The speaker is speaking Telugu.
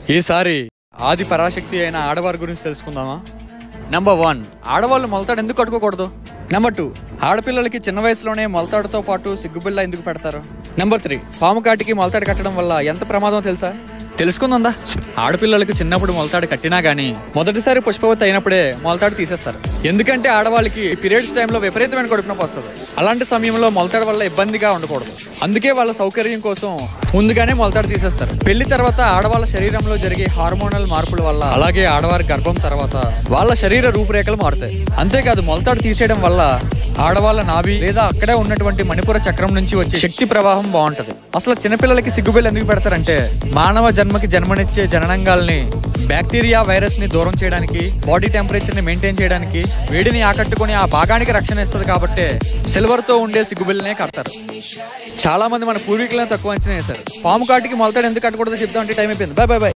ఈసారి ఆది పరాశక్తి అయిన ఆడవారి గురించి తెలుసుకుందామా? నెంబర్ 1, ఆడవాళ్ళు మొలతాడు ఎందుకు కట్టుకోకూడదు? నెంబర్ 2, ఆడపిల్లలకి చిన్న వయసులోనే మొలతాడుతో పాటు సిగ్గుబిళ్ళ ఎందుకు పెడతారు? నెంబర్ 3, పాము కాటికి మొలతాడు కట్టడం వల్ల ఎంత ప్రమాదం తెలుసా? తెలుసుకుందా? ఆడపిల్లలకి చిన్నప్పుడు మొలతాడు కట్టినా గానీ మొదటిసారి పుష్పవతి అయినప్పుడే మొలతాడు తీసేస్తారు. ఎందుకంటే ఆడవాళ్ళకి పీరియడ్స్ టైంలో విపరీతమైన కడుపు నొప్పి వస్తుంది. అలాంటి సమయంలో మొలతాడు వల్ల ఇబ్బందిగా ఉండకూడదు. అందుకే వాళ్ళ సౌకర్యం కోసం ముందుగానే మొలతాడు తీసేస్తారు. పెళ్లి తర్వాత ఆడవాళ్ళ శరీరంలో జరిగే హార్మోనల్ మార్పుల వల్ల, అలాగే ఆడవారి గర్భం తర్వాత వాళ్ళ శరీర రూపురేఖలు మారుతాయి. అంతేకాదు మొలతాడు తీసేయడం వల్ల ఆడవాళ్ళ నాభి లేదా అక్కడే ఉన్నటువంటి మణిపుర చక్రం నుంచి వచ్చే శక్తి ప్రవాహం బాగుంటది. అసలు చిన్నపిల్లలకి సిగ్గుబిళ్ళు ఎందుకు పెడతారంటే, మానవ జన్మకి జన్మనిచ్చే జననాంగాల్ని బ్యాక్టీరియా వైరస్ ని దూరం చేయడానికి, బాడీ టెంపరేచర్ ని మెయింటైన్ చేయడానికి, వేడిని ఆకట్టుకుని ఆ భాగానికి రక్షణ ఇస్తుంది. కాబట్టి సిల్వర్ తో ఉండే సిగ్గుబిళ్ళనే కడతారు. చాలా మంది మన పూర్వీకులను తక్కువ అంచనా వేశారు. పాము కాటికి మొలతాడు ఎందుకు కట్టకూడదో చెప్తాం అంటే టైం అయిపోయింది. By by by.